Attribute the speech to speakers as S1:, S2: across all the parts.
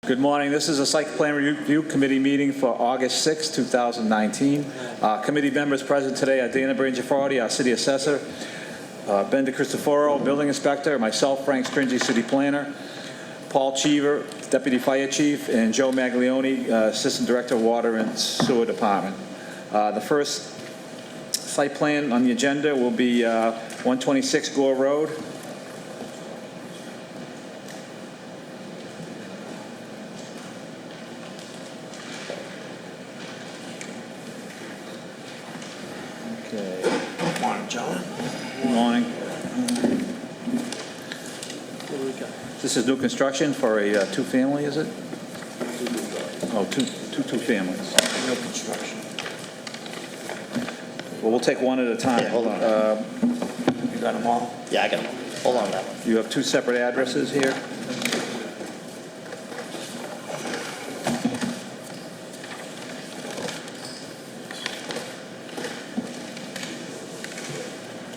S1: Good morning. This is a site plan review committee meeting for August 6, 2019. Committee members present today are Dana Brangifardi, our city assessor, Ben DeCristoforo, building inspector, myself, Frank Stringy, city planner, Paul Cheever, deputy fire chief, and Joe Maglione, assistant director of water and sewer department. The first site plan on the agenda will be 126 Gore Road.
S2: Good morning, John.
S1: Good morning. This is new construction for a two-family, is it? Oh, two families.
S2: No construction.
S1: Well, we'll take one at a time.
S2: Yeah, hold on. You got them all? Yeah, I got them. Hold on that one.
S1: You have two separate addresses here.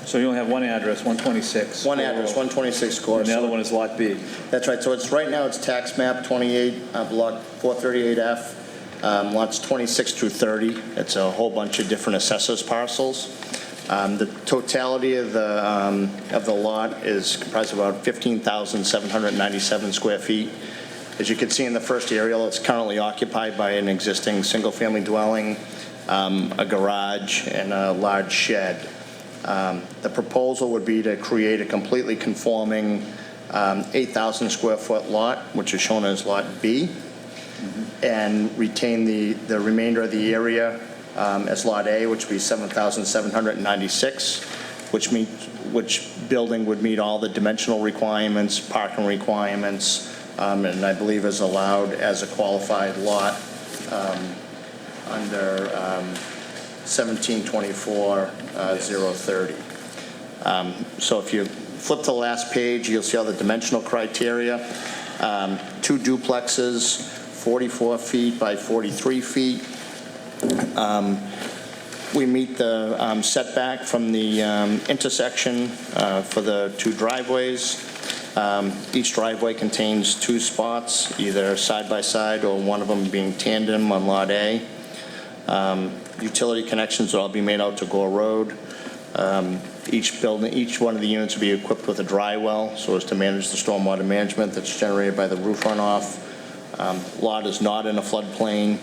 S1: So you only have one address, 126.
S2: One address, 126 Gore.
S1: And the other one is Lot B.
S2: That's right. So it's right now it's tax map 28, block 438F, lots 26 through 30. It's a whole bunch of different assessors parcels. The totality of the lot is comprised of about 15,797 square feet. As you can see in the first aerial, it's currently occupied by an existing single-family dwelling, a garage, and a large shed. The proposal would be to create a completely conforming 8,000 square foot lot, which is shown as Lot B, and retain the remainder of the area as Lot A, which would be 7,796, which building would meet all the dimensional requirements, parking requirements, and I believe is allowed as a qualified lot under 1724-030. So if you flip to the last page, you'll see all the dimensional criteria. Two duplexes, 44 feet by 43 feet. We meet the setback from the intersection for the two driveways. Each driveway contains two spots, either side by side or one of them being tandem on Lot A. Utility connections will all be made out to Gore Road. Each one of the units will be equipped with a dry well so as to manage the stormwater management that's generated by the roof runoff. Lot is not in a floodplain.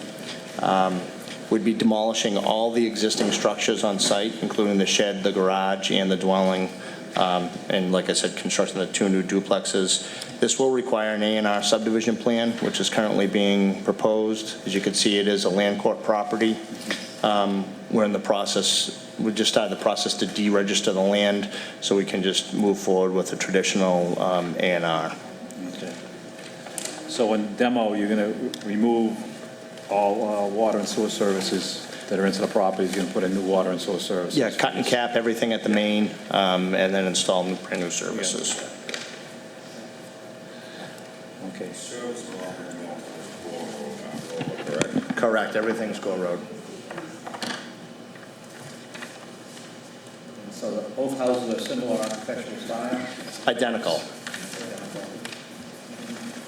S2: We'd be demolishing all the existing structures on site, including the shed, the garage, and the dwelling. And like I said, constructing the two new duplexes. This will require an A&R subdivision plan, which is currently being proposed. As you can see, it is a land court property. We're in the process, we just started the process to deregister the land so we can just move forward with a traditional A&R.
S1: Okay. So in demo, you're going to remove all water and sewer services that are into the property. You're going to put in new water and sewer services.
S2: Yeah, cut and cap everything at the main, and then install brand new services.
S1: Yeah. Okay.
S2: Correct. Everything's Gore Road.
S1: So both houses are similar architectural style?
S2: Identical.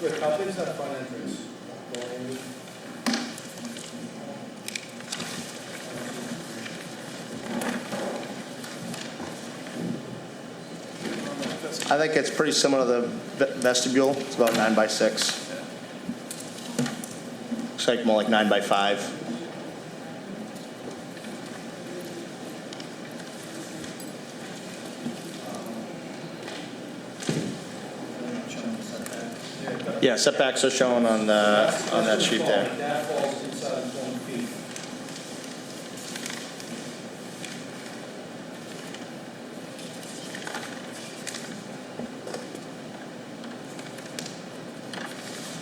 S3: Rick, how big is that front entrance?
S2: I think it's pretty similar to the vestibule. It's about 9 by 6. Looks like more like 9 by 5. Yeah, setbacks are shown on that sheet there.
S3: That falls inside 20 feet.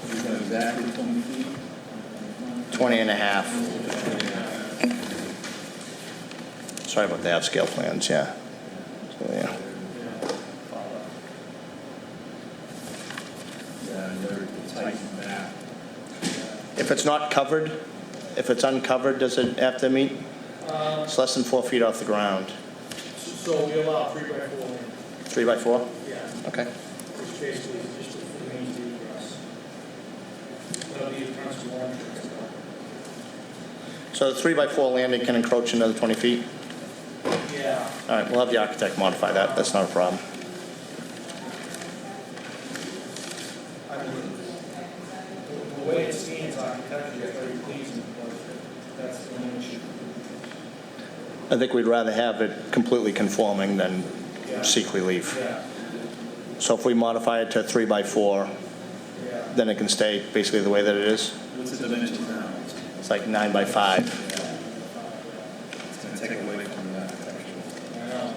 S1: You've got exactly 20 feet?
S2: 20 and a half. Sorry about the upscale plans, yeah. So, yeah. If it's not covered, if it's uncovered, does it have to meet? It's less than 4 feet off the ground.
S3: So we allow 3 by 4.
S2: 3 by 4?
S3: Yeah,
S2: Okay.
S3: which basically is just the main egress. gonna be a principal entrance.
S2: So the 3x4 landing can encroach another 20 feet?
S3: Yeah.
S2: All right, we'll have the architect modify that. That's not a problem.
S3: I mean, the way it stands architecturally is very pleasing, but that's the only issue.
S2: I think we'd rather have it completely conforming than seek relief.
S3: Yeah,
S2: So if we modify it to 3x4,
S3: yeah.
S2: then it can stay basically the way that it is?
S1: What's the dimensions now?
S2: It's like 9x5.
S1: It's going to take away from that architecture.
S3: I know.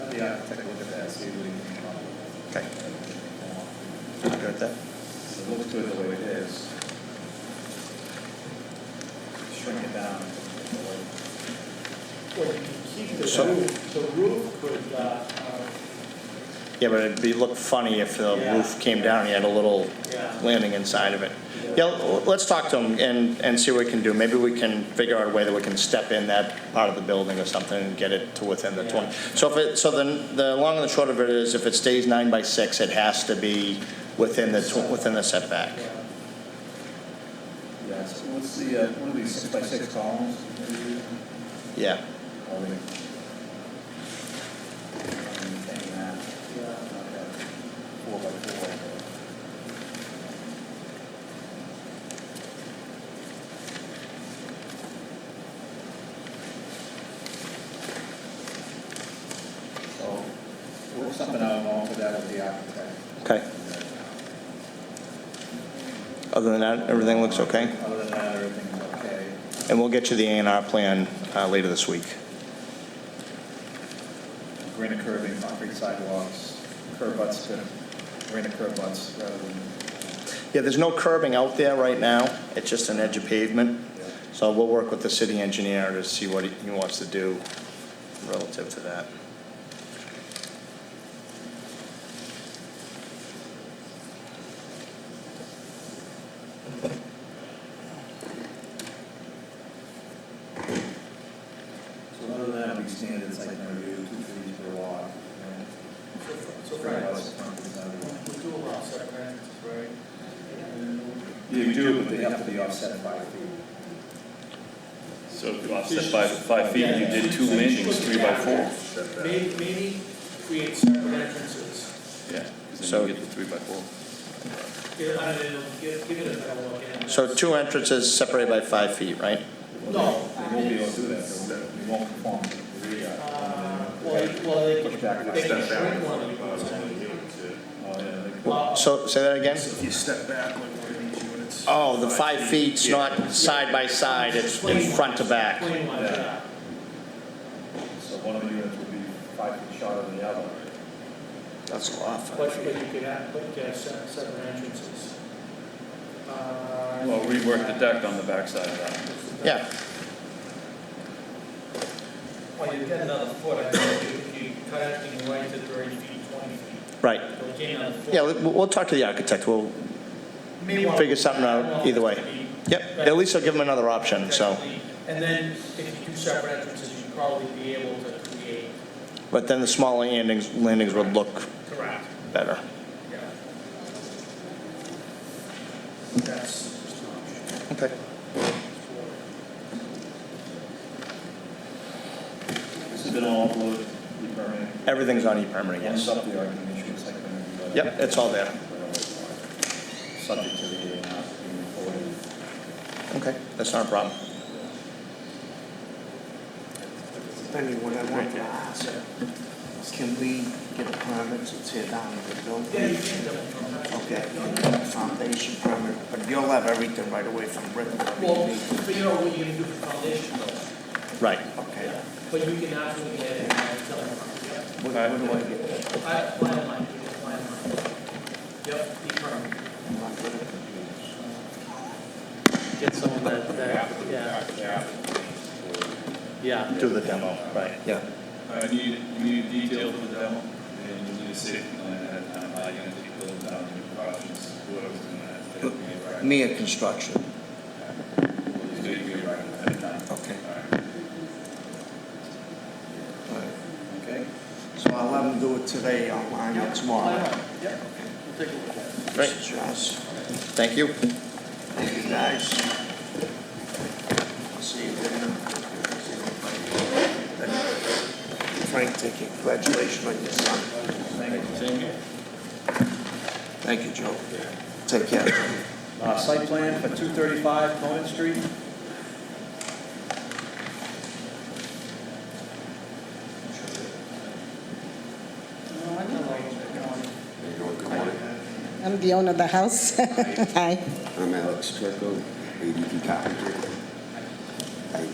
S1: Let the architect look at that, see what he can come up with.
S2: Okay. You good with that?
S1: It looks good the way it is. Shrink it down.
S3: Well, you can keep the
S2: So-
S3: roof, the roof could,
S2: Yeah, but it'd look funny if the
S3: Yeah.
S2: roof came down and you had a little
S3: Yeah.
S2: landing inside of it. Yeah, let's talk to him and see what we can do. Maybe we can figure out a way that we can step in that part of the building or something and get it to within the 20. So then the long and the short of it is, if it stays 9x6, it has to be within the setback.
S1: Yeah, so what's the, one of these 6x6 columns?
S2: Yeah.
S1: Or we- maintain that. Okay. 4x4. So, work something out along with that with the architect.
S2: Okay. Other than that, everything looks okay?
S1: Other than that, everything's okay.
S2: And we'll get you the A&R plan later this week.
S1: Granite curbing, concrete sidewalks, curb butts, granite curb butts rather than.
S2: Yeah, there's no curbing out there right now. It's just an edge of pavement. So we'll work with the city engineer to see what he wants to do relative to that.
S1: So other than that, it'll be standard site plan review, 2 trees per lot.
S3: so Frank, we do allow separate entrances, right?
S1: Yeah, we do, but they have to be offset 5 feet.
S4: So if you offset by 5 feet, you did 2 landings, 3x4.
S3: Maybe create separate entrances.
S4: Yeah, because
S2: So-
S4: then you get the 3x4.
S3: Give it a better look at it.
S2: So 2 entrances separated by 5 feet, right?
S3: No.
S1: They won't be able to do that, so we won't conform to the,
S3: Well, they
S1: push back.
S3: can shrink one of the units.
S1: Oh, yeah, they-
S2: So say that again?
S5: If you step back like one of these units.
S2: Oh, the 5 feet's not side by side, it's in front to back.
S3: Plain one, yeah.
S1: So one of the units would be 5 feet shorter than the other.
S2: That's a lot.
S3: But you could have, separate entrances.
S4: Well, rework the deck on the backside of that.
S2: Yeah,
S3: Well, you get another foot, I think, if you cut everything right to 30 feet, 20 feet.
S2: right.
S3: So you gain another foot.
S2: Yeah, we'll talk to the architect. We'll
S3: May want-
S2: figure something
S3: I don't know
S2: out
S3: if
S2: either way.
S3: it's gonna be-
S2: Yep, at least I'll give him another option, so.
S3: And then if you do separate entrances, you'd probably be able to create.
S2: But then the smaller landings would look
S3: Correct.
S2: better.
S3: Yeah. That's just an option.
S2: Okay.
S1: This has been all uploaded, the permitting.
S2: Everything's on e-permitting,
S1: One
S2: yes.
S1: sub the argument issue, site plan review.
S2: Yep, it's all there.
S1: Subject to the A&R being recorded.
S2: Okay, that's not a problem.
S5: Benny, what I want to ask, can we get a permit to tear down the building?
S3: Yeah, you can double from that.
S5: Okay, foundation permit, but you'll have everything right away from Britain.
S3: Well, figure out what you're gonna do for foundation though.
S2: Right.
S5: Okay,
S3: But you can actually get it, tell them.
S5: what do I get?
S3: Plan line, you get plan line. Yep, e-permit.
S5: I'm not good at computers.
S6: Get someone that, yeah. Yeah.
S2: Do the demo, right, yeah.
S4: You need details for the demo, and you need a safety plan ahead of time, how you're gonna take those down, your precautions, whoever's doing that. They'll be right.
S5: Me at construction.
S4: It's good to be right ahead of time.
S5: Okay.
S4: All right.
S5: All right.
S1: Okay?
S5: do it today online or tomorrow.
S6: Yeah, we'll take a look at it.
S2: Great.
S5: This is yours.
S2: Thank you.
S5: Thank you, guys. See you later. Frank, take it. Congratulations on your son. Thank you, Joe. Take care.
S1: Site plan for 235 Conan Street.
S7: I'm the owner of the house. Hi.
S8: I'm Alex Turco, ADP Carpentry. I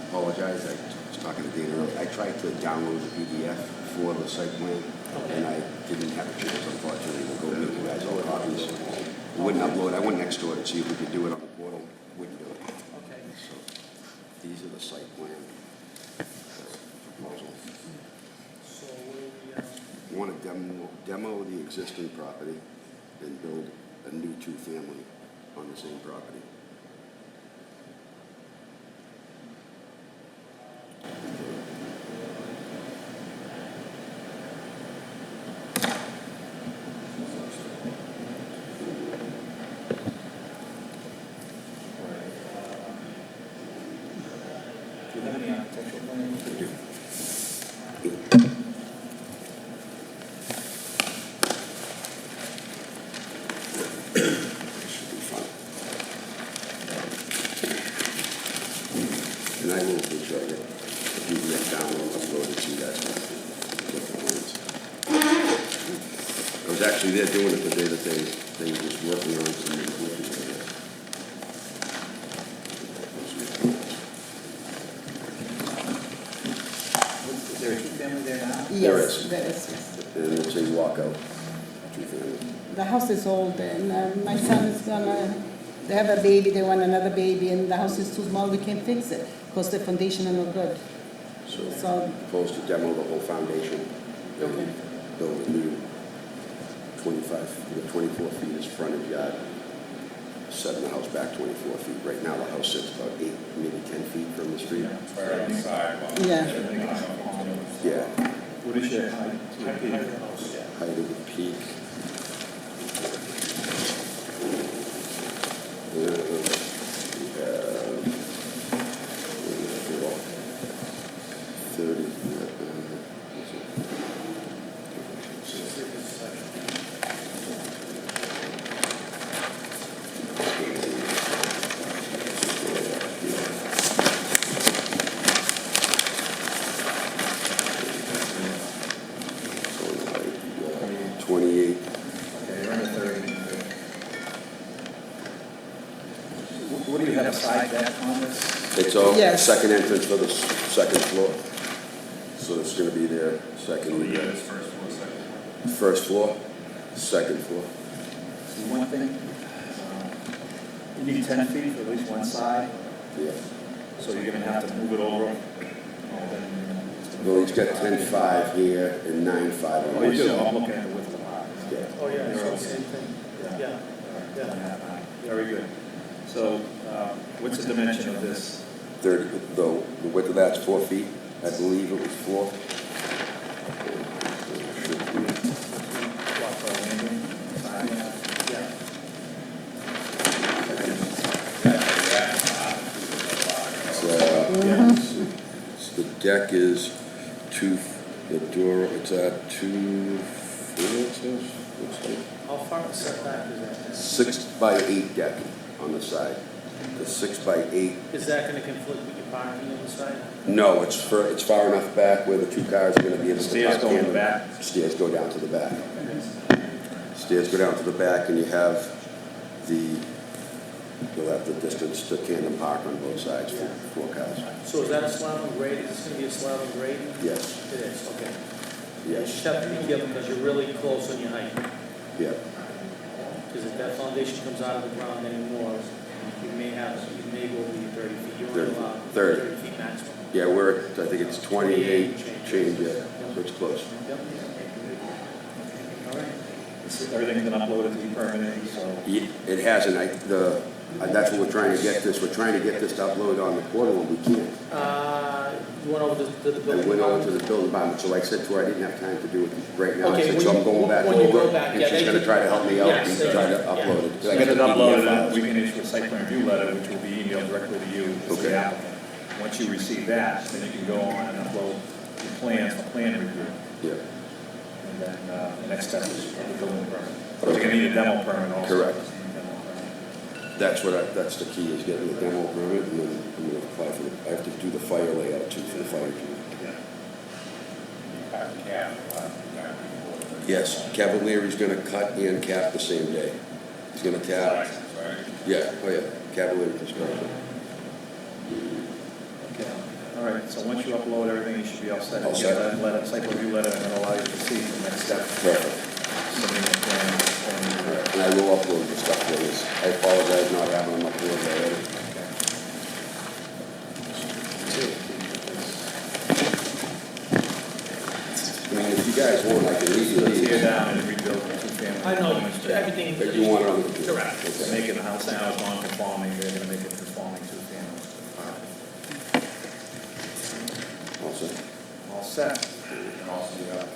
S8: apologize, I was talking to Dana earlier. I tried to download the PDF for the site plan, and I didn't have a chance, unfortunately, to go make you guys all copies. It wouldn't upload. I went next door to see if we could do it on the portal. Wouldn't do it.
S6: Okay.
S8: So these are the site plan proposals.
S6: So we'll be,
S8: Want to demo the existing property and build a new two-family on the same property.
S1: Do you have any architectural plans?
S8: Should be fun. And I will make sure I get the PDF download uploaded to you guys. Look at the plans. I was actually there doing it the day that they were just working on some improvements.
S1: Is there a two-family there now?
S8: There
S7: Yes,
S8: is.
S7: there is, yes.
S8: And it's a walkout, two-family.
S7: The house is old, and my son is gonna, they have a baby, they want another baby, and the house is too small, we can't fix it, because the foundation is not good.
S8: So
S7: So,
S8: proposed to demo the whole foundation
S7: Okay.
S8: and build a new 24 feet is frontage yard, setting the house back 24 feet. Right now, the house sits about 8, maybe 10 feet from the street.
S7: yeah,
S8: Yeah,
S1: What is your height?
S8: height of the peak. We have 30. So, 28.
S1: Okay, you're under 30. What do you have a side deck on this?
S8: It's all
S7: Yes.
S8: second entrance for the second floor. So it's going to be their second. First floor, second floor.
S1: See, one thing, you need 10 feet for at least one side,
S8: Yeah.
S1: so you're gonna have to move it over.
S8: Well, he's got 10.5 here and 9.5 on
S1: Oh,
S8: one
S1: you do,
S8: side.
S1: I'm looking at the width of the lot.
S8: Yeah.
S6: oh, yeah, it's the same thing. Yeah, yeah.
S1: Very good. So, what's the dimension of this?
S8: 30, the width of that's 4 feet. I believe it was 4.
S6: Yeah.
S8: The deck is the door, it's at 2 4, it says? Looks like.
S6: How far a setback is that?
S8: 6 by 8 deck on the side. The 6 by 8.
S6: Is that gonna conflict with your parking on the side?
S8: No, it's far enough back where the 2 cars are going to be able to
S1: Stairs
S8: park
S1: go in the
S8: tandem.
S1: back?
S8: Stairs go down to the back. Stairs go down to the back, and you have you'll have the distance to tandem park on both sides for 4 cars.
S6: So is that a slab on grade? Is this gonna be a slab on grade?
S8: Yes,
S6: It is, okay. You
S8: yes,
S6: just have to be careful because you're really close on your height.
S8: yeah.
S6: Because if that foundation comes out of the ground anymore, you may go over your 30 feet. You're only
S8: 30.
S6: allowed
S8: 30.
S6: 30 feet maximum.
S8: Yeah, I think it's 28 change, yeah, so it's close.
S6: Yep. All right.
S1: Everything's been uploaded to be permitted, so.
S8: It hasn't, That's what we're trying to get this, we're trying to get this to upload on the portal, and we can't.
S6: You went over to the
S8: I
S6: building?
S8: went over to the building department, so I said to her, I didn't have time to do it right now. I
S6: Okay,
S8: said, so I'm going back
S6: when you
S8: over,
S6: go back,
S8: and
S6: yeah,
S8: she's
S6: they
S8: gonna
S6: could-
S8: try to help me out
S6: yes,
S8: and
S6: they
S8: try to
S6: could,
S8: upload it. 'Cause I
S1: Get
S8: got
S1: it
S8: the
S1: uploaded,
S8: PDF
S1: we
S8: files.
S1: can issue a site plan review letter, which will be emailed directly to you as
S8: Okay.
S1: the applicant. Once you receive that, then you can go on and upload your plans for plan review.
S8: Yeah,
S1: And then the next step is the building permit. But you're gonna need a demo permit also.
S8: Correct.
S1: Demo permit.
S8: that's the key, is getting the demo permit, and then I'm gonna apply for I have to do the fire layout too, for the fire chief. Yes, Cavalier's gonna cut and cap the same day. He's gonna tap. Yeah, oh yeah, Cavalier construction.
S1: Okay. All right, so once you upload everything, you should be all set.
S8: All
S1: You
S8: set.
S1: get that letter, site review letter, and that'll allow you to proceed to the next step.
S8: Perfect.
S1: Submitting the plan.
S8: And I will upload the stuff for this. I apologize not having them uploaded already. I mean, if you guys want, I can leave you
S1: Tear
S8: these.
S1: down and rebuild the two-family.
S6: I know,
S1: home instead.
S6: everything.
S8: But you want it on the computer?
S6: Correct.
S1: They're making the house now non-conforming, they're gonna make it conforming two-family.
S8: All set.
S1: All set.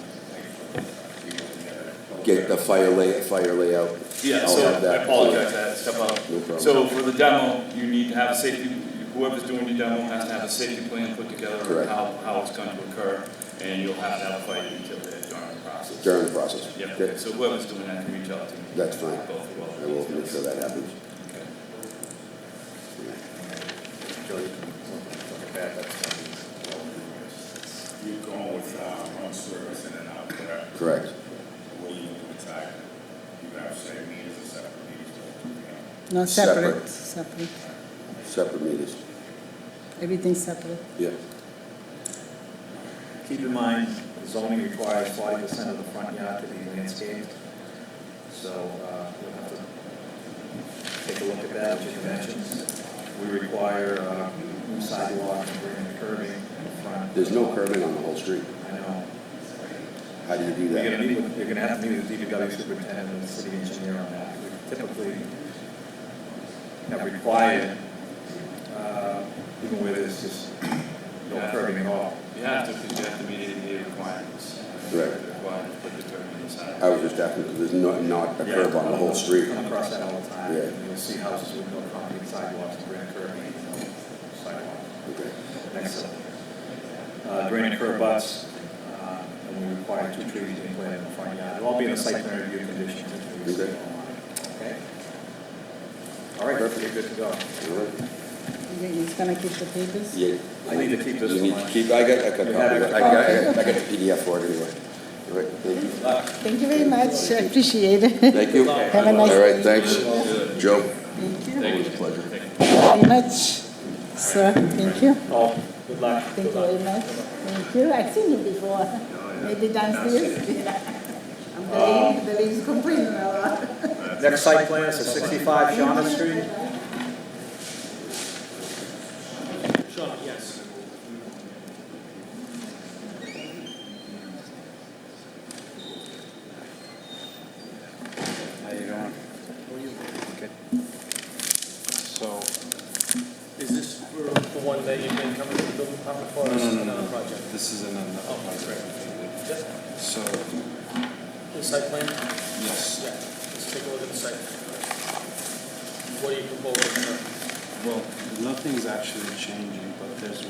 S8: Get the fire layout.
S4: Yeah,
S8: I'll
S4: so
S8: have
S4: I
S8: that.
S4: apologize, I had to step
S8: No
S4: out.
S8: problem.
S4: So for the demo, you need to have a safety, whoever's doing your demo has to have a safety plan put together on
S8: Correct.
S4: how it's going to occur, and you'll have to have a fire detail there during the process.
S8: During the process.
S4: Yeah,
S8: Okay.
S4: okay, so whoever's doing that can reach out to me.
S8: That's fine.
S4: Both well.
S8: I will make sure that happens.
S4: Okay.
S1: Joe, you can look at that, that's gonna
S9: You're going with one service in and out, correct?
S8: Correct.
S9: What are you doing exactly? You have same meters or separate meters?
S7: No,
S8: Separate.
S7: separate.
S8: Separate meters.
S7: Everything's separate.
S8: Yeah.
S1: Keep in mind, zoning requires 40% of the front yard to be landscaped. So you'll have to take a look at that with your dimensions. We require new sidewalk and granite curbing in the front.
S8: There's no curbing on the whole street.
S1: I know.
S8: How do you do
S1: You're
S8: that?
S1: gonna have to meet with the DPW superintendent and the city engineer on that. We typically have required, even where there's just no curbing at all.
S4: You have to, because you have to meet ADA requirements.
S8: Right.
S4: Required to put the curb inside.
S8: I was just asking, because there's not a curb on the whole street.
S1: Come across that all the time.
S8: Yeah.
S1: You'll see houses with no concrete sidewalks and granite curbing, and no sidewalks.
S8: Okay.
S1: Next, granite curb butts, and we require 2 trees to be planted in the front yard. It'll all be in the site plan review conditions.
S8: Okay.
S1: Okay? All right, perfect, you're good to go.
S8: All right.
S7: He's gonna keep the papers?
S8: Yeah.
S1: I need to keep this
S8: You
S1: for
S8: need
S1: my-
S8: to keep, I got a copy.
S1: You have it?
S8: I got the PDF for it anyway. All right, thank you.
S7: Thank you very much, I appreciate it.
S8: Thank you.
S7: Have a nice
S8: All right,
S7: day.
S8: thanks. Joe?
S7: Thank you
S8: Always a pleasure.
S7: very much, sir, thank you.
S1: Oh, good luck.
S7: Thank you very much. Thank you. I've seen you before. Maybe downstairs. I'm the lady's complaining a lot.
S1: Next site plan is at 65 Shauna Street.
S6: Sean, yes.
S1: How you doing? Okay. So,
S6: Is this for the one that you've been coming to the building department for? or is this another project?
S10: This is another
S6: Oh,
S10: project.
S6: Yep.
S10: So,
S6: The site plan?
S10: yes,
S6: Yeah, let's take a look at the site. What are you proposing?
S10: well, nothing's actually changing, but there's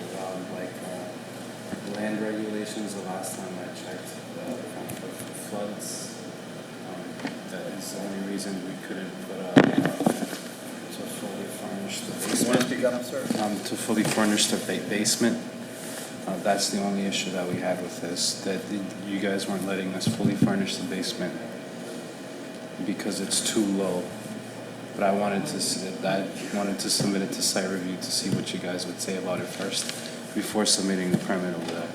S10: land regulations. The last time I checked, for floods, that is the only reason we couldn't put to fully furnish the
S1: you want to
S10: basement.
S1: speak up, sir?
S10: To fully furnish the basement. That's the only issue that we had with this, that you guys weren't letting us fully furnish the basement because it's too low. But I wanted to submit it to site review to see what you guys would say about it first before submitting the permit over there.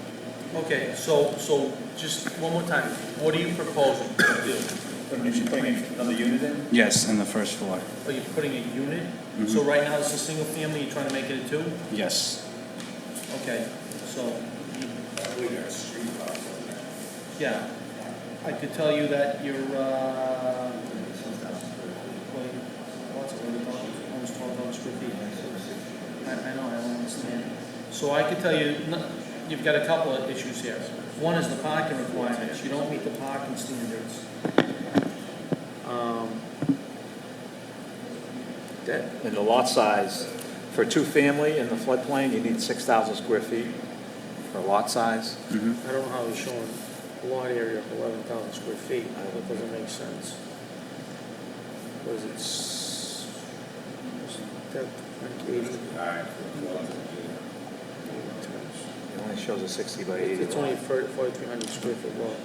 S6: Okay, so just one more time, what are you proposing to do?
S1: Putting another unit in?
S10: Yes, in the first floor.
S6: Are you putting a unit? So right now it's a single family, you're trying to make it a 2?
S10: Yes.
S6: Okay, so, yeah, I could tell you that you're, what's it, almost 20 square feet. I know, I don't understand. So I can tell you, you've got a couple of issues here. One is the parking requirements. You don't meet the parking standards.
S1: And the lot size, for a two-family in the floodplain, you need 6,000 square feet for lot size.
S6: I don't know how he's showing a lot area of 11,000 square feet. That doesn't make sense. What is it? That, like 80?
S1: It only shows a 60 by 80.
S6: It's only 4,300 square foot lot.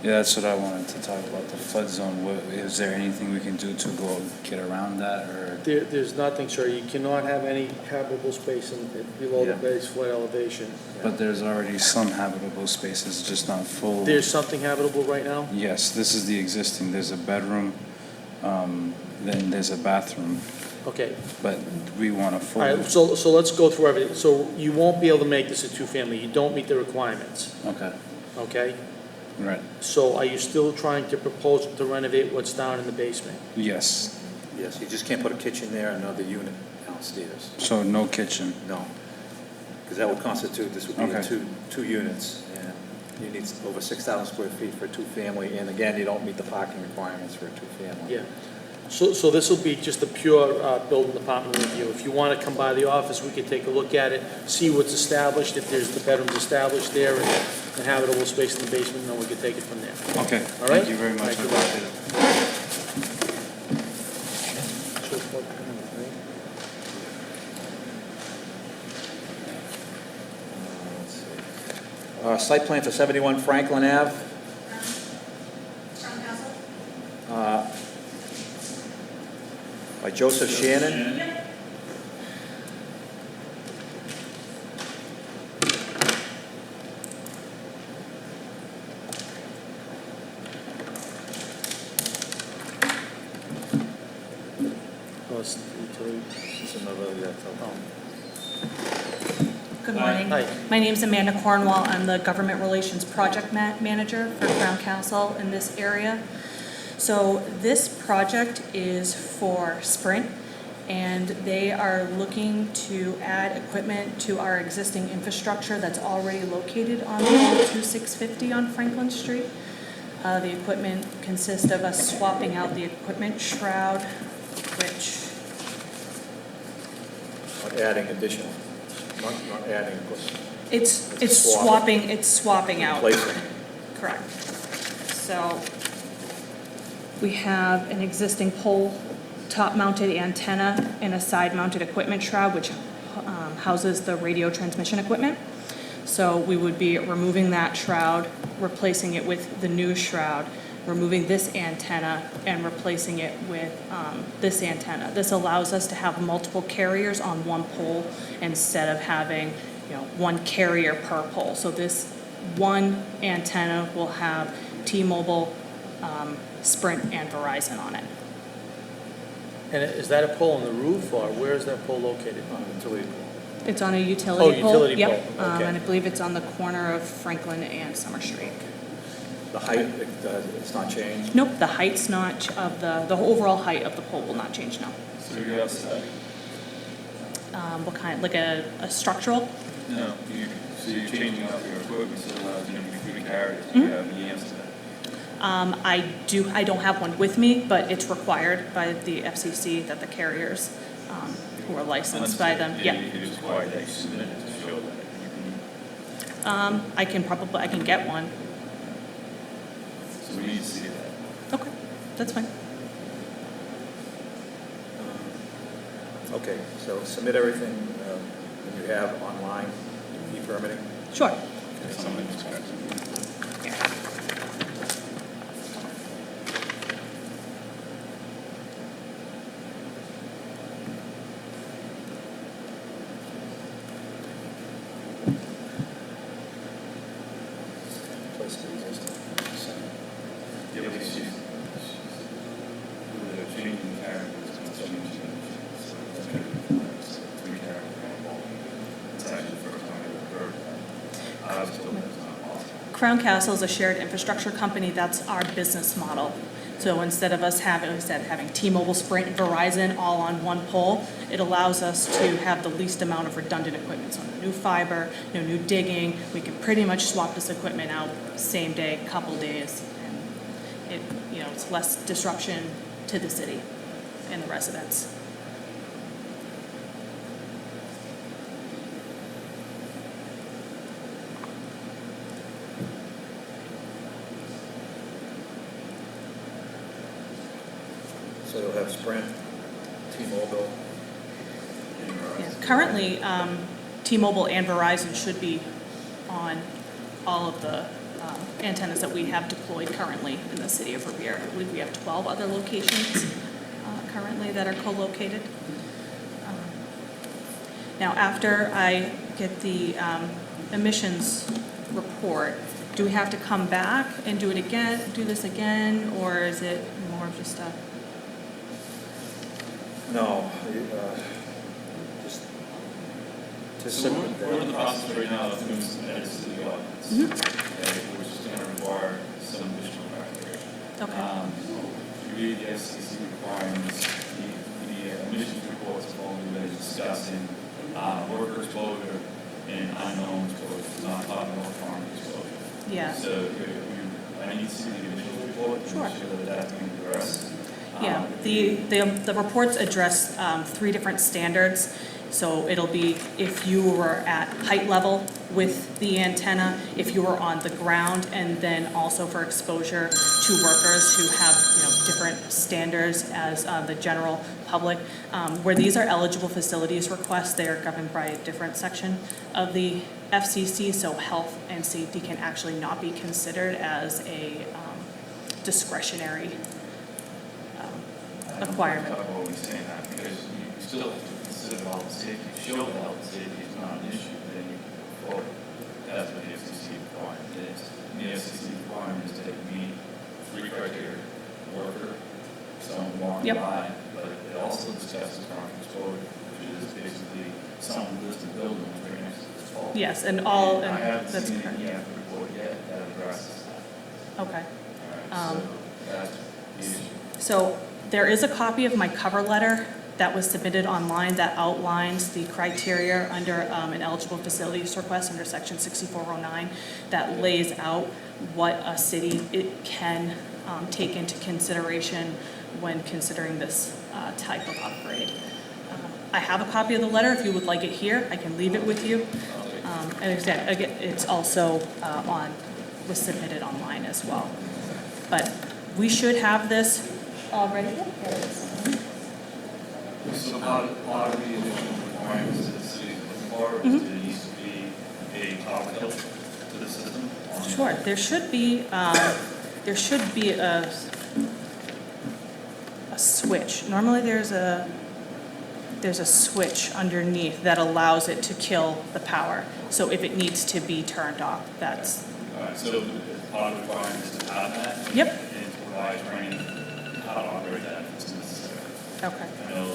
S10: Yeah, that's what I wanted to talk about, the flood zone. Is there anything we can do to go get around that, or?
S6: There's nothing, sir. You cannot have any habitable space below the
S1: Yeah.
S6: base flood elevation.
S10: But there's already some habitable spaces, just not full.
S6: There's something habitable right now?
S10: Yes, this is the existing. There's a bedroom, then there's a bathroom,
S6: Okay.
S10: but we want a full.
S6: All right, so let's go through everything. So you won't be able to make this a two-family. You don't meet the requirements,
S10: Okay,
S6: okay?
S10: right.
S6: So are you still trying to propose to renovate what's down in the basement?
S10: Yes,
S1: Yes, you just can't put a kitchen there and another unit downstairs.
S10: so no kitchen.
S1: No, because that would constitute, this would be
S10: Okay.
S1: two units, and you need over 6,000 square feet for a two-family, and again, you don't meet the parking requirements for a two-family.
S6: Yeah. So this will be just a pure building department review. If you want to come by the office, we can take a look at it, see what's established, if there's the bedrooms established there, and the habitable space in the basement, and then we can take it from there.
S10: Okay,
S6: All right?
S10: thank you very much.
S6: Thank you.
S10: I appreciate it.
S1: Site plan for 71 Franklin Ave. By Joseph Shannon.
S6: Oh, it's utility.
S1: This is another,
S11: Good morning.
S6: Hi.
S11: My name's Amanda Cornwall. I'm the Government Relations Project Manager for Crown Castle in this area. So this project is for Sprint, and they are looking to add equipment to our existing infrastructure that's already located on the old 2650 on Franklin Street. The equipment consists of us swapping out the equipment shroud, which
S1: not adding additional, not adding, of course.
S11: it's
S1: Swapping.
S11: swapping out.
S1: Replacing.
S11: Correct. So we have an existing pole top-mounted antenna and a side-mounted equipment shroud, which houses the radio transmission equipment. So we would be removing that shroud, replacing it with the new shroud, removing this antenna and replacing it with this antenna. This allows us to have multiple carriers on one pole instead of having, one carrier per pole. So this one antenna will have T-Mobile, Sprint, and Verizon on it.
S6: And is that a pole on the roof, or where is that pole located?
S1: Utility pole.
S11: It's on a utility pole.
S6: Utility
S11: Yep.
S6: pole, okay.
S11: And I believe it's on the corner of Franklin and Summer Street.
S1: The height, it's not changed.
S11: Nope, the height's not, the overall height of the pole will not change, no.
S4: So you're outside?
S11: What kind, like a structural?
S4: No, so you're changing out your equipment, so it allows you to be free carriers, you have EMs to that.
S11: I don't have one with me, but it's required by the FCC that the carriers, who are licensed by them,
S4: Yeah,
S11: yeah.
S4: you can just require that you submit it to show that you
S11: I can get one.
S4: so we need to see that.
S11: Okay, that's fine.
S1: Okay, so submit everything that you have online, e-permitting.
S11: Sure.
S4: Someone expects it.
S11: Here.
S1: Place the existing.
S4: Yeah, but she's changing carriers, it's changing. So it's going to be three carriers involved. It's actually the first time I've ever heard that. I was told that's not possible.
S11: Crown Castle is a shared infrastructure company. That's our business model. So instead of having T-Mobile, Sprint, and Verizon all on one pole, it allows us to have the least amount of redundant equipment. So new fiber, new digging, we can pretty much swap this equipment out same day, couple days. And it's less disruption to the city and the residents.
S1: So you'll have Sprint, T-Mobile.
S11: Yeah. Currently, T-Mobile and Verizon should be on all of the antennas that we have deployed currently in the city of Revere. I believe we have 12 other locations currently that are co-located. Now, after I get the emissions report, do we have to come back and do this again, or is it more of just a?
S1: No, just
S4: So we're in the process right now of doing some edits to the ordinance, which is going to require some additional clarification.
S11: Okay.
S4: If you read the FCC requirements, the emissions reports have only been discussing worker exposure and unknown exposure, not talking about farm exposure.
S11: Yeah.
S4: So I need to see the initial report to
S11: Sure.
S4: make sure that that's being addressed.
S11: Yeah, the reports address 3 different standards. So it'll be if you were at height level with the antenna, if you were on the ground, and then also for exposure to workers who have different standards as the general public. Where these are eligible facilities requests, they are governed by a different section of the FCC. So health and safety can actually not be considered as a discretionary requirement.
S4: I'm always saying that because you still have to consider health and safety. Show that health and safety is not an issue, then you move forward. That's what the FCC requirement is. And the FCC requirement is that you meet 3 criteria: worker, someone walking
S11: Yep.
S4: by, but it also discusses farm exposure, which is basically someone who lives in the building right next to this fault.
S11: Yes, and all,
S4: I
S11: and
S4: haven't
S11: that's
S4: seen
S11: correct.
S4: any report yet that addresses that.
S11: Okay.
S4: All right, so that's the issue.
S11: So there is a copy of my cover letter that was submitted online that outlines the criteria under an eligible facilities request under section 6409 that lays out what a city can take into consideration when considering this type of upgrade. I have a copy of the letter. If you would like it here, I can leave it with you. And again, it's also was submitted online as well. But we should have this already.
S4: So part of the additional requirements that the city is looking for is there needs to be a power tilt to the system.
S11: Sure, there should be a switch. Normally there's a switch underneath that allows it to kill the power. So if it needs to be turned off, that's,
S4: All right, so part of the requirement is to have that.
S11: Yep.
S4: And to provide training how to operate that if it's necessary.
S11: okay.
S4: I know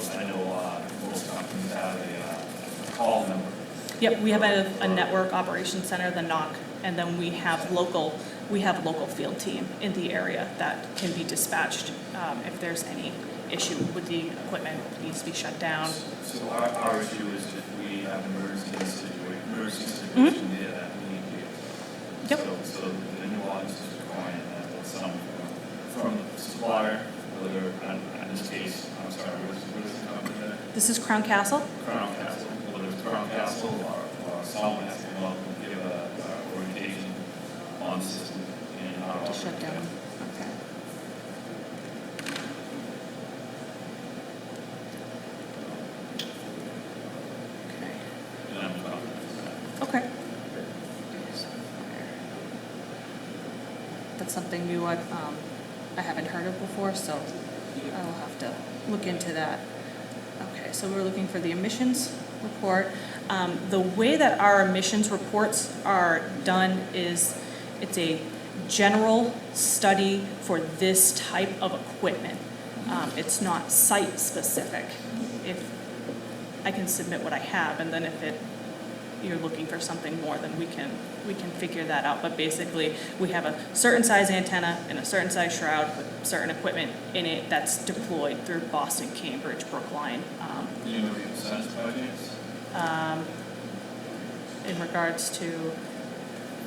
S4: most companies have a call number.
S11: Yep, we have a network operations center, the NOC, and then we have a local field team in the area that can be dispatched if there's any issue with the equipment, it needs to be shut down.
S4: So our issue is if we have an emergency situation there that we need to.
S11: Yep.
S4: So the new ordinance is requiring that someone from the supplier, whether, in this case, I'm sorry, what is the company there?
S11: This is Crown Castle.
S4: Crown Castle, whether it's Crown Castle or someone has to come up and give a orientation on the system and how to
S11: To shut
S4: operate
S11: down.
S4: it.
S11: Okay.
S4: And I'm confident in that.
S11: Okay. That's something new I haven't heard of before, so I will have to look into that. Okay, so we're looking for the emissions report. The way that our emissions reports are done is it's a general study for this type of equipment. It's not site specific. If I can submit what I have, and then if it you're looking for something more, then we can figure that out. But basically, we have a certain size antenna and a certain size shroud with certain equipment in it that's deployed through Boston, Cambridge, Brookline.
S4: Do you know the percentage by chance?
S11: In regards to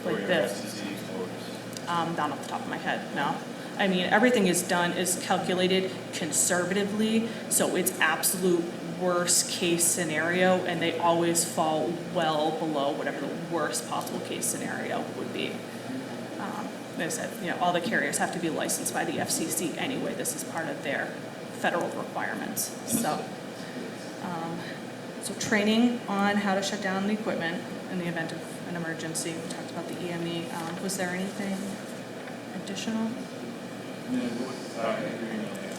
S4: Or
S11: like
S4: your
S11: this,
S4: FCC orders?
S11: not off the top of my head, no. I mean, everything is calculated conservatively, so it's absolute worst case scenario, and they always fall well below whatever the worst possible case scenario would be. As I said, all the carriers have to be licensed by the FCC anyway. This is part of their federal requirements. So training on how to shut down the equipment in the event of an emergency. We talked about the EME. Was there anything additional?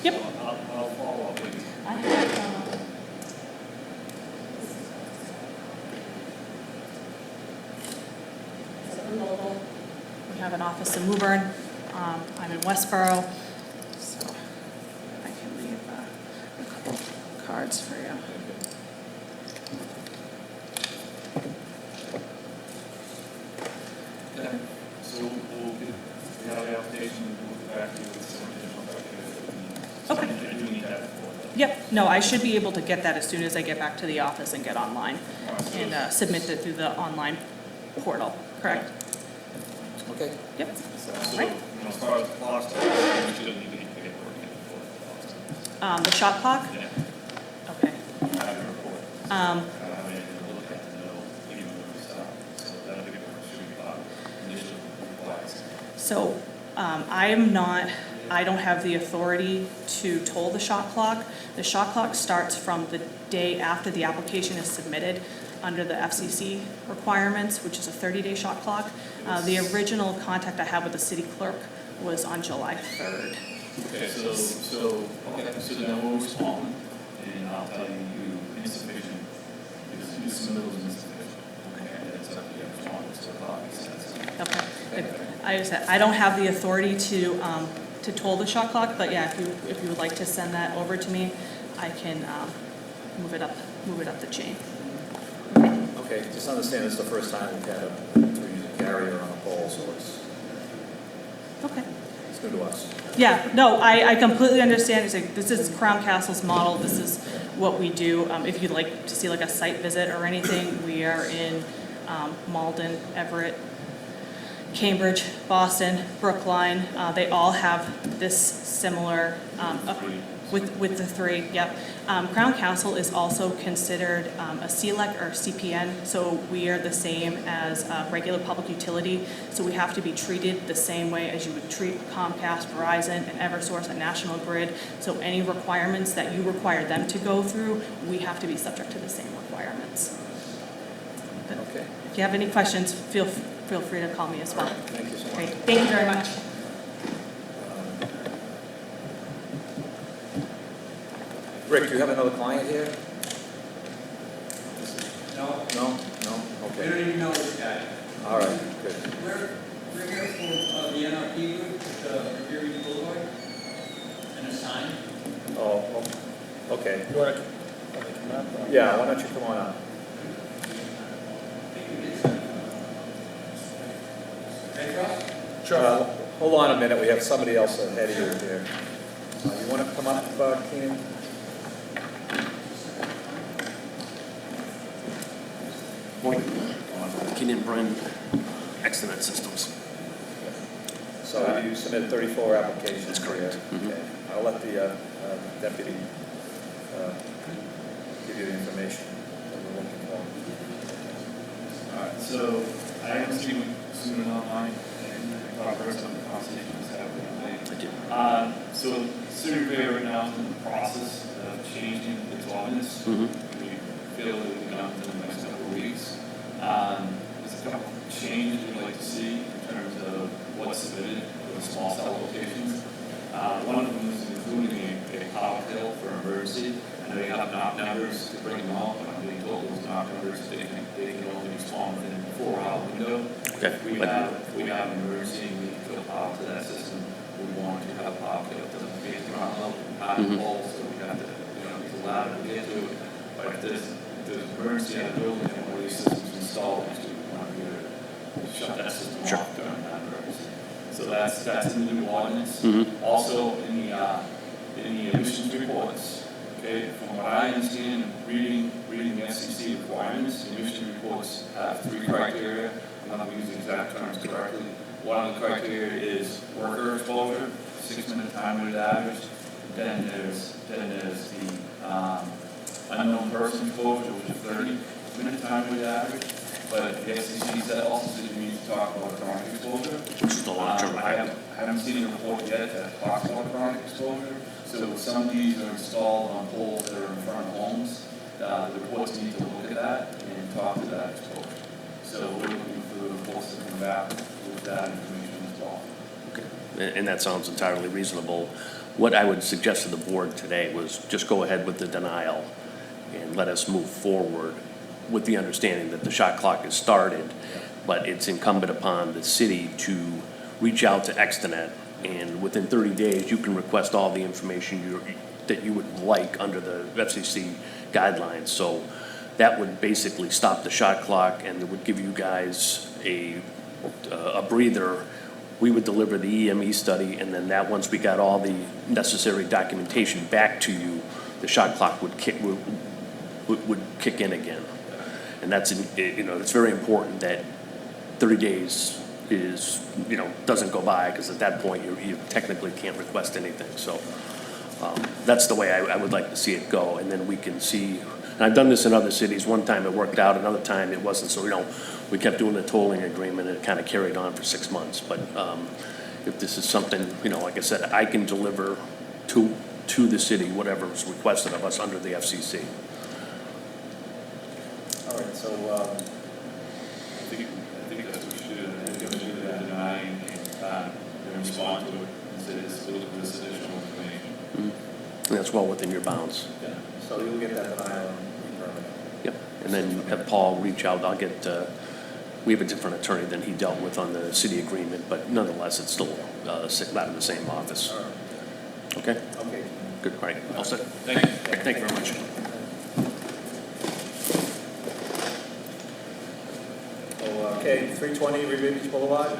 S11: Yep.
S4: I'll follow up with you.
S11: I have, we have an office in Woburn. I'm in Westboro, so I can leave a couple cards for you.
S4: Okay. So we'll get the application, we'll get back to you with some additional criteria.
S11: Okay.
S4: I do need that before.
S11: Yep, no, I should be able to get that as soon as I get back to the office and get online and submit it through the online portal, correct?
S1: Okay.
S11: Yep.
S4: So,
S11: Right.
S4: as far as the clock's concerned, we shouldn't need any paperwork before the clock's.
S11: The shot clock?
S4: Yeah,
S11: Okay.
S4: I have a report. I don't have anything to look at to know even when we stop. So that paperwork should be filed initially requires.
S11: So I don't have the authority to toll the shot clock. The shot clock starts from the day after the application is submitted under the FCC requirements, which is a 30-day shot clock. The original contact I had with the city clerk was on July 3rd.
S4: Okay, so then we'll respond, and I'll tell you insufficient, because your submittal is insufficient. Okay, and it's up to your response, so the clock makes sense.
S11: Okay. I don't have the authority to toll the shot clock, but yeah, if you would like to send that over to me, I can move it up the chain.
S1: Okay, just understand this is the first time we've had to use a carrier on a pole, so
S11: Okay.
S1: it's new to us.
S11: Yeah, no, I completely understand. It's like, this is Crown Castle's model. This is what we do. If you'd like to see like a site visit or anything, we are in Malden, Everett, Cambridge, Boston, Brookline. They all have this similar, with the three, yep. Crown Castle is also considered a CLEC or CPN, so we are the same as a regular public utility, so we have to be treated the same way as you would treat Comcast, Verizon, and Eversource, and National Grid. So any requirements that you require them to go through, we have to be subject to the same requirements. But
S1: Okay.
S11: if you have any questions, feel free to call me as well.
S1: Thank you so much.
S11: Great, thank you very much.
S1: Rick, do you have another client here?
S3: No,
S1: No?
S3: we
S1: Okay.
S3: don't even know this guy.
S1: All right, good.
S3: We're here for the NRP group, the Erie Boulevard, and a sign.
S1: Oh, okay.
S6: You want to come up?
S1: Yeah, why don't you come on up?
S3: Hey, Ross?
S1: Sure. Hold on a minute, we have somebody else ahead of you here. You want to come up, Keenan?
S12: Keenan Bryan, Externet Systems.
S1: So you submitted 34 applications.
S12: That's correct.
S1: Here.
S12: Mhm.
S1: Okay. I'll let the deputy give you the information that we're looking for.
S4: All right, so I haven't seen it online, and I've heard some of the conversations happening today.
S12: I did.
S4: So City of Bay right now is in the process of changing its ordinance.
S12: Mhm.
S4: We feel that we can come in the next couple of weeks. There's a couple of changes we'd like to see in terms of what's submitted for the small cell locations. One of them is including a power kill for emergency. I know you have knock numbers to bring them up, but I'm being told those knock numbers, they can only respond within a 4-hour window.
S12: Okay.
S4: If we have an emergency, we need to go power to that system. We want to have a power kill. It doesn't get ground level, high
S12: Mhm.
S4: poles, so we have to, it's allowed to get to it. But if there's emergency at a building and one of these systems install it, we're not here to shut that system off during that purpose. So that's in the new ordinance. Also in the emissions reports, okay, from what I understand, reading the FCC requirements, the emission reports have 3 criteria. I'm not going to use the exact terms correctly. One of the criteria is worker exposure, 6-minute time-weighted average. Then there's the unknown person exposure, which is 30-minute time-weighted average. But the FCC said also said you need to talk about chronic exposure.
S12: Which is the long-term.
S4: I haven't seen a report yet that talks about chronic exposure. So some of these are installed on poles that are in front of homes. The reports need to look at that and talk to that exposure. So we're looking for the reports to come back with that information as well.
S12: Okay. And that sounds entirely reasonable. What I would suggest to the board today was just go ahead with the denial and let us move forward with the understanding that the shot clock is started, but it's incumbent upon the city to reach out to Extenet, and within 30 days, you can request all the information that you would like under the FCC guidelines. So that would basically stop the shot clock, and it would give you guys a breather. We would deliver the EME study, and then that, once we got all the necessary documentation back to you, the shot clock would kick in again. And that's, it's very important that 30 days doesn't go by, because at that point, you technically can't request anything. So that's the way I would like to see it go. And then we can see, and I've done this in other cities. One time it worked out, another time it wasn't. So, we kept doing the tolling agreement, and it kind of carried on for 6 months. But if this is something, like I said, I can deliver to the city whatever is requested of us under the FCC.
S1: All right, so
S4: I think that's what we should, I think we should deny and respond to it and say this additional information.
S12: And that's well within your bounds.
S1: yeah, so you'll get that denial and permit.
S12: Yep. And then have Paul reach out. I'll get, we have a different attorney than he dealt with on the city agreement, but nonetheless, it's still not in the same office.
S1: All right.
S12: Okay?
S1: Okay.
S12: Good. All right. All set.
S4: Thank you.
S12: Thank you very much.
S1: Okay, 320 Revere Beach Boulevard.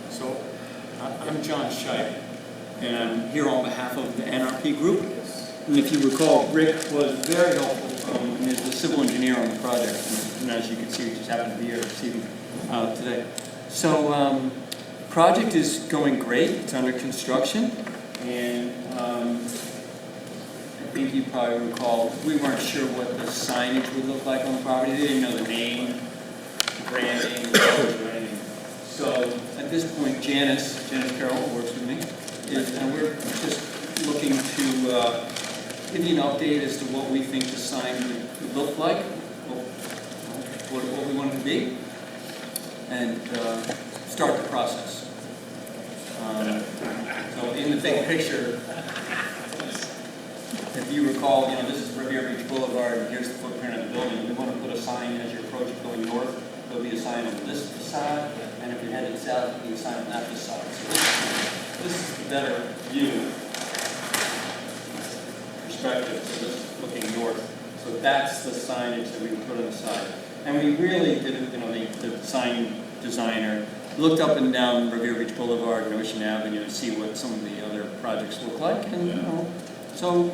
S13: So, I'm John Scheib, and I'm here on behalf of the NRP group. And if you recall, Rick was very helpful, and is the civil engineer on the project. And as you can see, he just happened to be here this evening, today. So, project is going great. It's under construction, and I think you probably recall, we weren't sure what the signage would look like on the property. They didn't know the name, branding, or anything. So at this point, Janice Carroll, who works with me, and we're just looking to give you an update as to what we think the sign would look like, what we want it to be, and start the process. So in the big picture, if you recall, this is Revere Beach Boulevard, and here's the footprint of the building. We want to put a sign as you approach going north. There'll be a sign on this side, and if you're headed south, there'll be a sign on that side. So this is the better view perspective. So this is looking north. So that's the signage that we would put on the side. And we really did, the sign designer looked up and down Revere Beach Boulevard and Ocean Avenue to see what some of the other projects look like. And, so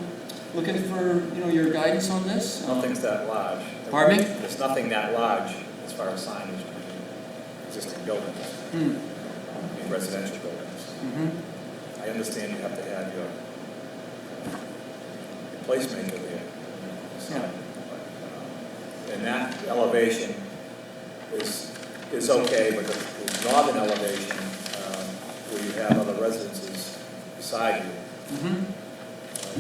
S13: looking for, your guidance on this.
S1: Nothing's that large.
S13: Pardon me?
S1: There's nothing that large as far as signage in existing buildings, in residential buildings. I understand you have to have your placemaker there. And that elevation is okay, but the northern elevation, where you have other residences beside you,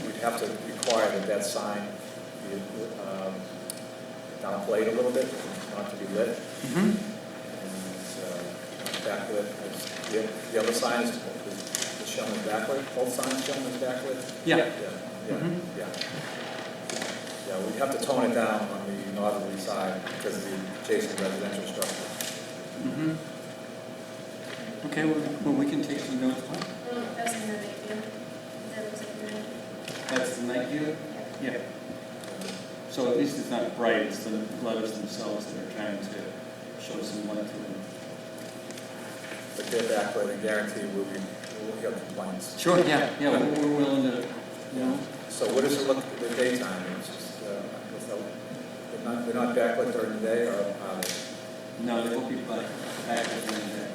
S1: you'd have to require that sign be downplayed a little bit, not to be lit. And backlit. The other sign is shown as backlit. Both signs shown as backlit.
S13: Yeah.
S1: Yeah, we'd have to tone it down on the northerly side because of the adjacent residential structure.
S13: Mm-hmm. Okay, well, we can take some notes.
S14: That's in the night view. That looks like the night.
S13: That's the night view? Yeah. So at least it's not bright, it's the letters themselves that are trying to show some light to them.
S1: But their backlighting guarantee will get compliance.
S13: Sure, yeah, we're willing to, you know.
S1: So what does it look at the daytime? It's just, they're not backlit during the day, or are they?
S13: No, they won't be black, back at the end of the day.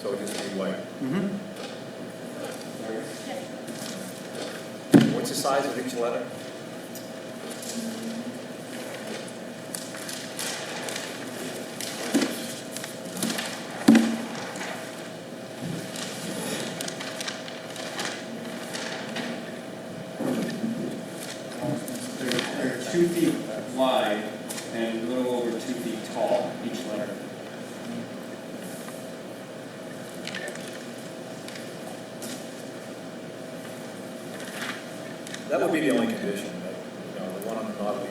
S1: So it just be white.
S13: Mm-hmm.
S1: What's the size of each letter?
S13: They're 2 feet wide and a little over 2 feet tall, each letter.
S1: That would be the only condition, that, the one on the northerly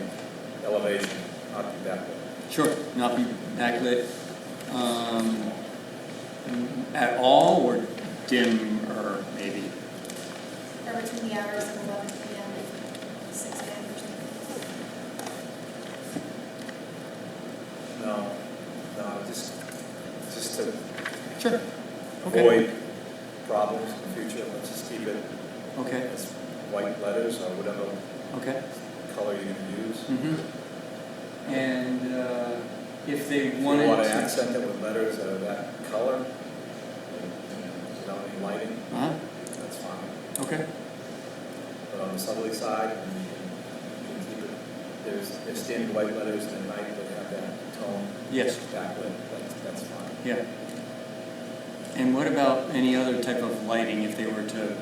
S1: elevation, not be backlit.
S13: Sure, not be backlit at all, or dim, or maybe?
S14: Or between the hours of 11 p.m. and 6 a.m. or something.
S1: No, just to
S13: Sure.
S1: avoid problems in the future, let's just keep it
S13: Okay,
S1: as white letters or whatever
S13: okay.
S1: color you're going to use.
S13: Mm-hmm. And if they
S1: If you
S13: wanted
S1: want to
S13: to...
S1: accent it with letters that are that color, without any lighting,
S13: Uh-huh,
S1: that's fine.
S13: okay,
S1: But on the southerly side, you can keep it, there's standard white letters in the night that have that tone.
S13: Yes.
S1: Backlit, that's fine.
S13: yeah. And what about any other type of lighting, if they were to,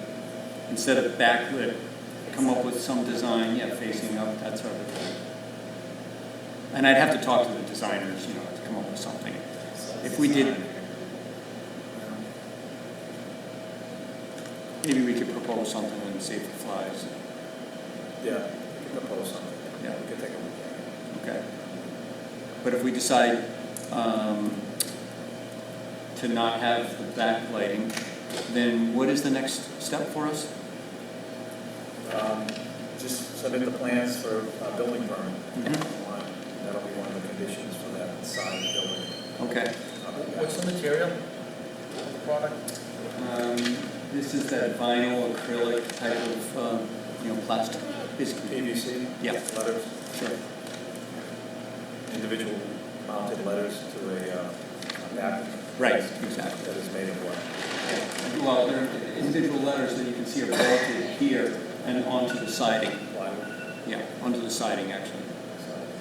S13: instead of backlit, come up with some design, facing up, that sort of thing? And I'd have to talk to the designers, to come up with something. If we did, maybe we could propose something and see if it flies.
S1: Yeah, you can propose something.
S13: Yeah.
S1: We can take a look at it.
S13: Okay. But if we decide to not have the backlighting, then what is the next step for us?
S1: Just submit the plans for building permit.
S13: Mhm.
S1: That'll be one of the conditions for that side of the building.
S13: Okay.
S6: What's the material of the product?
S13: This is that vinyl acrylic type of, plastic, basically.
S1: PVC?
S13: Yeah.
S1: Letters,
S13: Sure.
S1: individual mounted letters to a back.
S13: Right, exactly.
S1: That is made of what?
S13: Well, there are individual letters that you can see are bolted here and onto the siding.
S1: Plywood?
S13: Yeah, onto the siding, actually.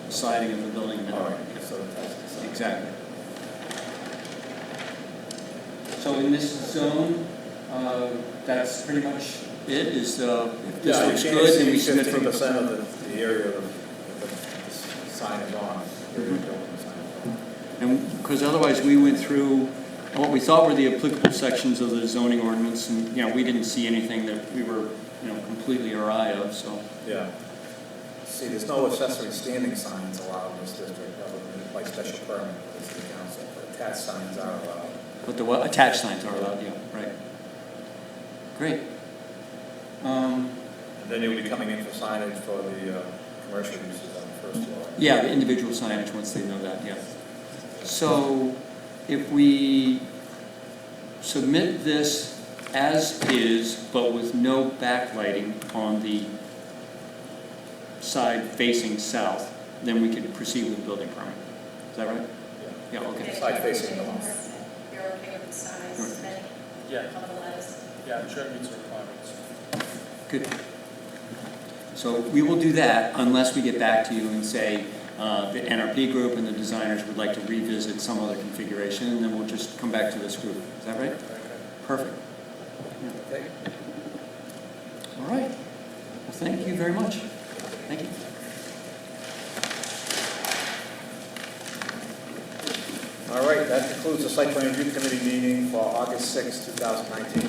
S13: The siding of the building.
S1: All right, so that's the side.
S13: Exactly. So in this zone, that's pretty much it, is, if this looks good, then we submit for...
S1: 50% of the area of the sign is on. Area of the building sign is on.
S13: And, because otherwise we went through what we thought were the applicable sections of the zoning ordinance, and, we didn't see anything that we were, completely awry of, so.
S1: Yeah. See, there's no accessory standing signs allowed in this district, other than by special permit of the city council, but attached signs are allowed.
S13: But the attached signs are allowed, yeah, right. Great.
S1: And then you'll be coming in for signage for the commercial uses on the first floor.
S13: Yeah, the individual signage, once they know that, yeah. So if we submit this as is, but with no backlighting on the side facing south, then we can proceed with the building permit. Is that right? Yeah, okay.
S1: Side facing the lawn.
S14: You're okay with the size, many
S6: Yeah,
S14: of the letters?
S6: yeah, I'm sure it meets the requirements.
S13: Good. So we will do that unless we get back to you and say the NRP group and the designers would like to revisit some other configuration, and then we'll just come back to this group. Is that right? Perfect.
S1: Okay.
S13: All right. Well, thank you very much. Thank you.
S1: All right, that concludes the site plan review committee meeting for August 6, 2019.